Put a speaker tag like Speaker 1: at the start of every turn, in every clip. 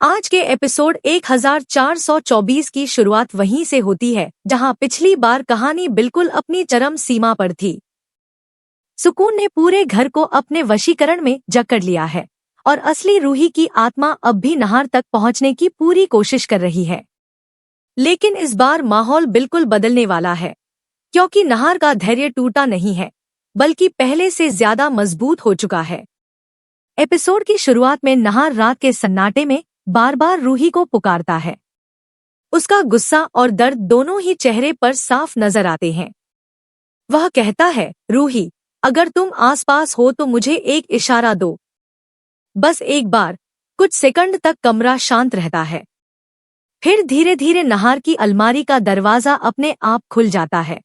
Speaker 1: आज के एपिसोड 1424 की शुरुआत वहीं से होती है जहां पिछली बार कहानी बिल्कुल अपनी चरम सीमा पर थी। सुकून ने पूरे घर को अपने वशीकरण में जकड़ लिया है और असली रूही की आत्मा अब भी नहार तक पहुंचने की पूरी कोशिश कर रही है। लेकिन इस बार माहौल बिल्कुल बदलने वाला है, क्योंकि नहार का धैर्य टूटा नहीं है बल्कि पहले से ज्यादा मजबूत हो चुका है। एपिसोड की शुरुआत में नहार रात के सन्नाटे में बार बार रूही को पुकारता है। उसका गुस्सा और दर्द दोनों ही चेहरे पर साफ नजर आते हैं। वह कहता है, रूही, अगर तुम आसपास हो तो मुझे एक इशारा दो, बस एक बार। कुछ सेकंड तक कमरा शांत रहता है। फिर धीरे धीरे नहार की अलमारी का दरवाजा अपने आप खुल जाता है।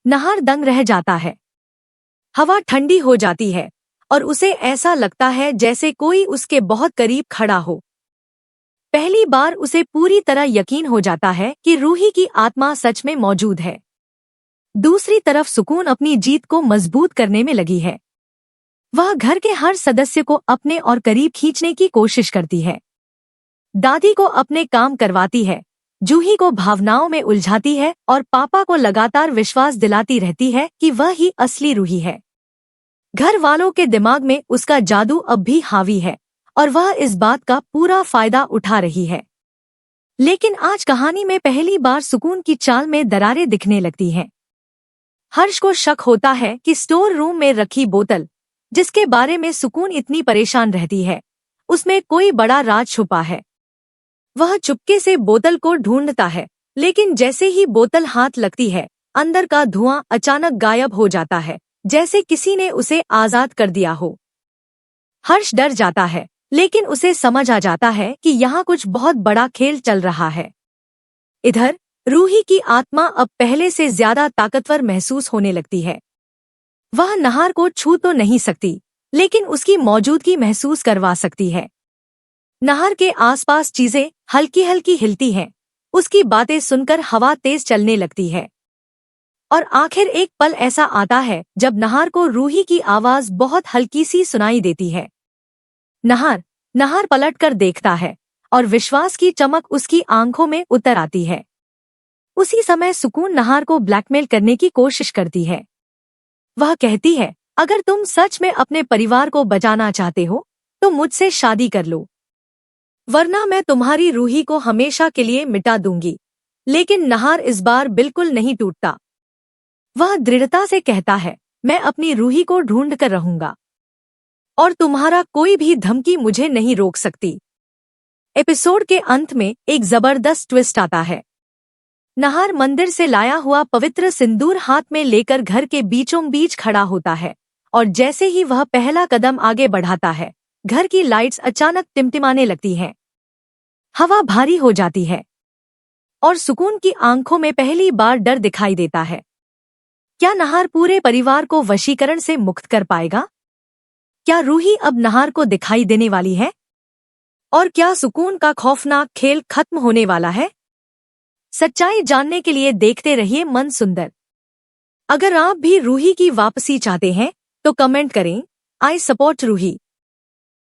Speaker 1: नहार दंग रह जाता है। हवा ठंडी हो जाती है और उसे ऐसा लगता है जैसे कोई उसके बहुत करीब खड़ा हो। पहली बार उसे पूरी तरह यकीन हो जाता है कि रूही की आत्मा सच में मौजूद है। दूसरी तरफ सुकून अपनी जीत को मजबूत करने में लगी है। वह घर के हर सदस्य को अपने और करीब खींचने की कोशिश करती है। दादी को अपने काम करवाती है, जूही को भावनाओं में उलझाती है और पापा को लगातार विश्वास दिलाती रहती है कि वह ही असली रूही है। घर वालों के दिमाग में उसका जादू अब भी हावी है और वह इस बात का पूरा फायदा उठा रही है। लेकिन आज कहानी में पहली बार सुकून की चाल में दरारें दिखने लगती हैं। हर्ष को शक होता है कि स्टोर रूम में रखी बोतल, जिसके बारे में सुकून इतनी परेशान रहती है, उसमें कोई बड़ा राज छुपा है। वह चुपके से बोतल को ढूंढता है, लेकिन जैसे ही बोतल हाथ लगती है, अंदर का धुआं अचानक गायब हो जाता है, जैसे किसी ने उसे आजाद कर दिया हो। हर्ष डर जाता है, लेकिन उसे समझ आ जाता है कि यहाँ कुछ बहुत बड़ा खेल चल रहा है। इधर रूही की आत्मा अब पहले से ज्यादा ताकतवर महसूस होने लगती है। वह नहार को छू तो नहीं सकती, लेकिन उसकी मौजूदगी महसूस करवा सकती है। नहार के आसपास चीजें हल्की हल्की हिलती हैं। उसकी बातें सुनकर हवा तेज चलने लगती है। और आखिर एक पल ऐसा आता है जब नहार को रूही की आवाज बहुत हल्की सी सुनाई देती है। नहार पलटकर देखता है और विश्वास की चमक उसकी आंखों में उतर आती है। उसी समय सुकून नहार को ब्लैकमेल करने की कोशिश करती है। वह कहती है, अगर तुम सच में अपने परिवार को बचाना चाहते हो तो मुझसे शादी कर लो, वरना मैं तुम्हारी रूही को हमेशा के लिए मिटा दूंगी। लेकिन नहार इस बार बिल्कुल नहीं टूटता। वह दृढ़ता से कहता है, मैं अपनी रूही को ढूंढ कर रहूंगा और तुम्हारा कोई भी धमकी मुझे नहीं रोक सकती। एपिसोड के अंत में एक जबरदस्त ट्विस्ट आता है। नहार मंदिर से लाया हुआ पवित्र सिंदूर हाथ में लेकर घर के बीचों बीच खड़ा होता है और जैसे ही वह पहला कदम आगे बढ़ाता है, घर की लाइट्स अचानक टिमटिमाने लगती हैं। हवा भारी हो जाती है और सुकून की आंखों में पहली बार डर दिखाई देता है। क्या नहार पूरे परिवार को वशीकरण से मुक्त कर पाएगा? क्या रूही अब नहार को दिखाई देने वाली है? और क्या सुकून का खौफनाक खेल खत्म होने वाला है? सच्चाई जानने के लिए देखते रहिए मन सुंदर। अगर आप भी रूही की वापसी चाहते हैं तो कमेंट करें, आई सपोर्ट रूही।